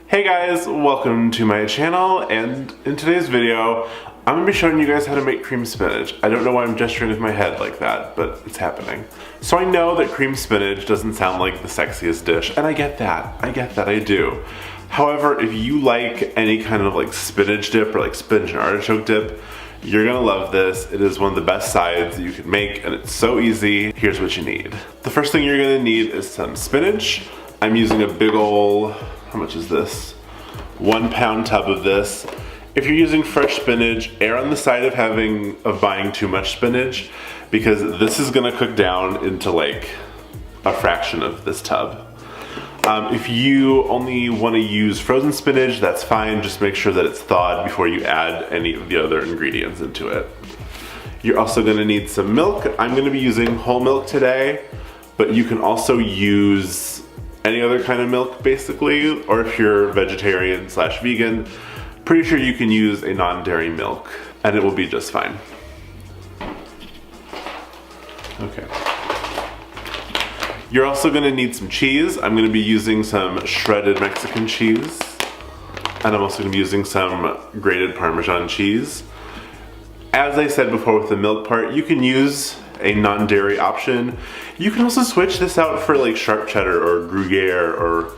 Hey guys, welcome to my channel, and in today's video I'm going to be showing you guys how to make cream spinach. I don't know why I'm gesturing with my head like that, but it's happening. So I know that cream spinach doesn't sound like the sexiest dish, and I get that, I do. However, if you like any kind of like spinach dip or like spinach and artichoke dip, you're gonna love this. It is one of the best sides that you can make, and it's so easy. Here's what you need. The first thing you're gonna need is some spinach. I'm using a big ol', how much is this? 1 pound tub of this. If you're using fresh spinach, err on the side of buying too much spinach, because this is gonna cook down into like a fraction of this tub. If you only want to use frozen spinach, that's fine. Just make sure that it's thawed before you add any of the other ingredients into it. You're also going to need some milk. I'm going to be using whole milk today, but you can also use any other kind of milk basically, or if you're vegetarian / vegan, pretty sure you can use a non-dairy milk and it will be just fine. Okay. You're also gonna need some cheese. I'm gonna be using some shredded Mexican cheese. And I'm also gonna be using some grated Parmesan cheese. As I said before with the milk part, you can use a non-dairy option. You can also switch this out for like sharp cheddar or Gruyere or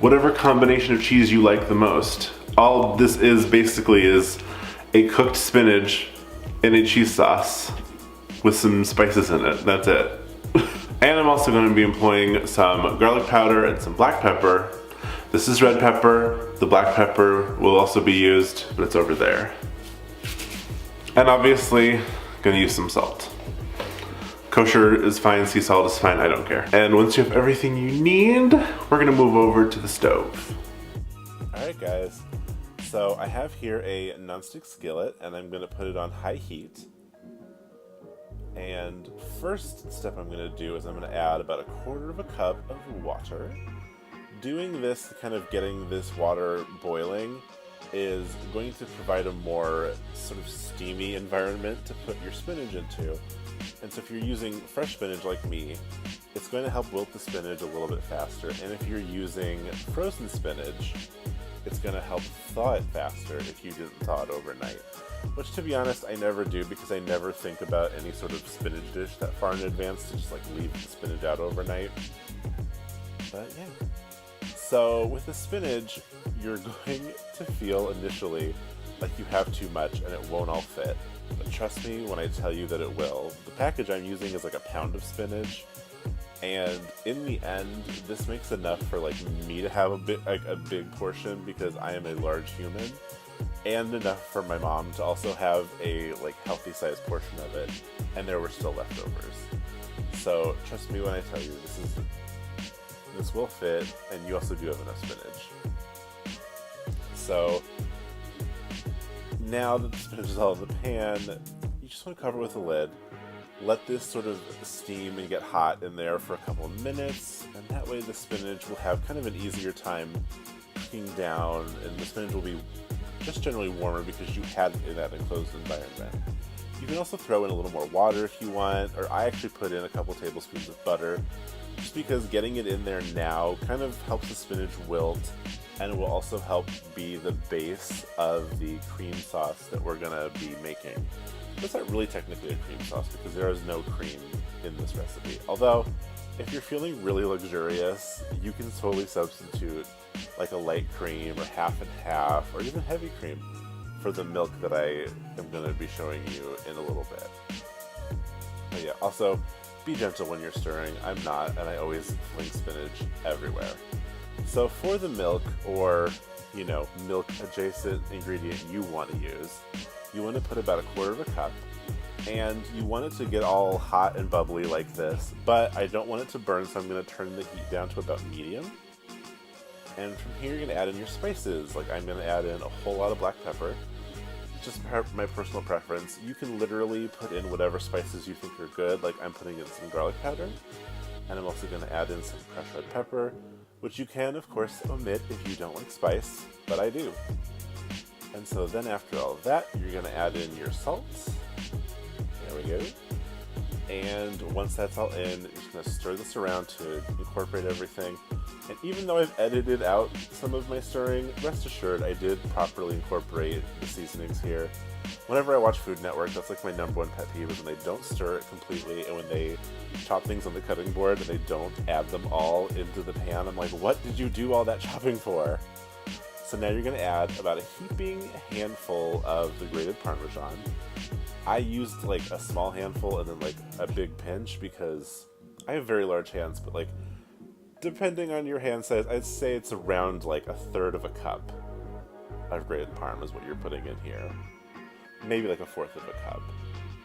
whatever combination of cheese you like the most. All this is basically is a cooked spinach in a cheese sauce with some spices in it. That's it. And I'm also going to be employing some garlic powder and some black pepper. This is red pepper. The black pepper will also be used, but it's over there. And obviously, going to use some salt. Kosher is fine, sea salt is fine, I don't care. And once you have everything you need, we're going to move over to the stove. Alright guys, so I have here a nonstick skillet and I'm going to put it on high heat. And first step I'm going to do is I'm going to add about 1/4 cup of water. Doing this, kind of getting this water boiling, is going to provide a more sort of steamy environment to put your spinach into. And so if you're using fresh spinach like me, it's going to help wilt the spinach a little bit faster. And if you're using frozen spinach, it's going to help thaw it faster if you didn't thaw it overnight. Which, to be honest, I never do, because I never think about any sort of spinach dish that far in advance to just like leave the spinach out overnight. But yeah. So with the spinach, you're going to feel initially like you have too much and it won't all fit. But trust me when I tell you that it will. The package I'm using is like 1 pound of spinach. And in the end, this makes enough for like me to have a big portion, because I am a large human, and enough for my mom to also have a like healthy sized portion of it, and there were still leftovers. So trust me when I tell you this will fit, and you also do have enough spinach. So now that the spinach is all in the pan, you just want to cover it with a lid. Let this sort of steam and get hot in there for a couple of minutes, and that way the spinach will have kind of an easier time cooking down, and the spinach will be just generally warmer because you had it in that enclosed environment. You can also throw in a little more water if you want, or I actually put in a couple tablespoons of butter, just because getting it in there now kind of helps the spinach wilt, and it will also help be the base of the cream sauce that we're gonna be making. It's not really technically a cream sauce because there is no cream in this recipe. Although, if you're feeling really luxurious, you can totally substitute like a light cream or half and half, or even heavy cream for the milk that I am going to be showing you in a little bit. But yeah, also be gentle when you're stirring. I'm not, and I always fling spinach everywhere. So for the milk, or you know, milk adjacent ingredient you want to use, you want to put about 1/4 cup, and you want it to get all hot and bubbly like this, but I don't want it to burn, so I'm going to turn the heat down to about medium. And from here you're going to add in your spices. Like I'm going to add in a whole lot of black pepper, just my personal preference. You can literally put in whatever spices you think are good, like I'm putting in some garlic powder, and I'm also going to add in some crushed red pepper, which you can of course omit if you don't like spice, but I do. And so then after all of that, you're going to add in your salt. There we go. And once that's all in, you're just going to stir this around to incorporate everything. And even though I've edited out some of my stirring, rest assured I did properly incorporate the seasonings here. Whenever I watch Food Network, that's like my #1 pet peeve, is when they don't stir it completely, and when they chop things on the cutting board and they don't add them all into the pan. I'm like, what did you do all that chopping for? So now you're going to add about a heaping handful of the grated Parmesan. I used like a small handful and then like a big pinch because I have very large hands, but like depending on your hand size, I'd say it's around like 1/3 of a cup of grated Parm is what you're putting in here. Maybe like 1/4 of a cup.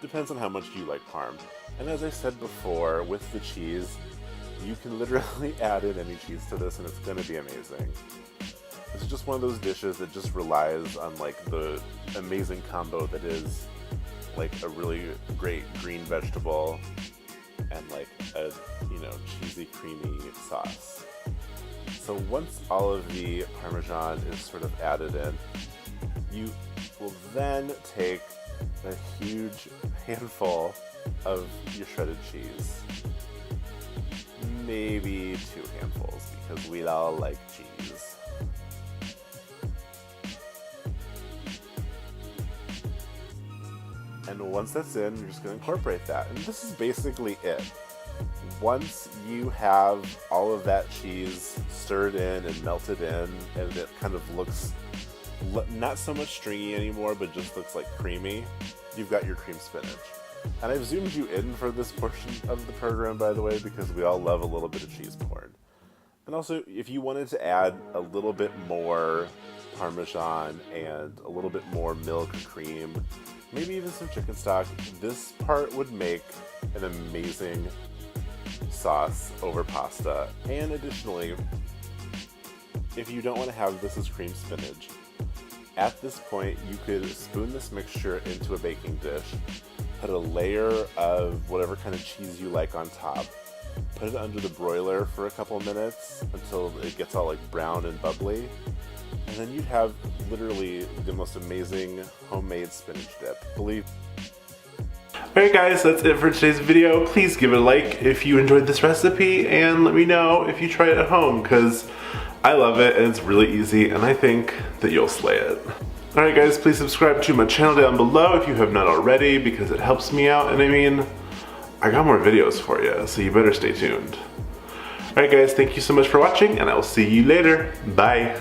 Depends on how much you like Parm. And as I said before, with the cheese, you can literally add in any cheese to this and it's going to be amazing. This is just one of those dishes that just relies on like the amazing combo that is like a really great green vegetable and like a, you know, cheesy, creamy sauce. So once all of the Parmesan is sort of added in, you will then take a huge handful of your shredded cheese. Maybe 2 handfuls, because we all like cheese. And once that's in, you're just going to incorporate that. And this is basically it. Once you have all of that cheese stirred in and melted in, and it kind of looks not so much stringy anymore, but just looks like creamy, you've got your cream spinach. And I've zoomed you in for this portion of the program, by the way, because we all love a little bit of cheese porn. And also, if you wanted to add a little bit more Parmesan and a little bit more milk or cream, maybe even some chicken stock, this part would make an amazing sauce over pasta. And additionally, if you don't want to have this as cream spinach, at this point you could spoon this mixture into a baking dish, put a layer of whatever kind of cheese you like on top, put it under the broiler for a couple minutes until it gets all like brown and bubbly, and then you'd have literally the most amazing homemade spinach dip. Believe. Alright guys, that's it for today's video. Please give it a like if you enjoyed this recipe, and let me know if you try it at home, because I love it and it's really easy, and I think that you'll slay it. Alright guys, please subscribe to my channel down below if you have not already, because it helps me out, and I mean, I got more videos for you, so you better stay tuned. Alright guys, thank you so much for watching, and I will see you later. Bye!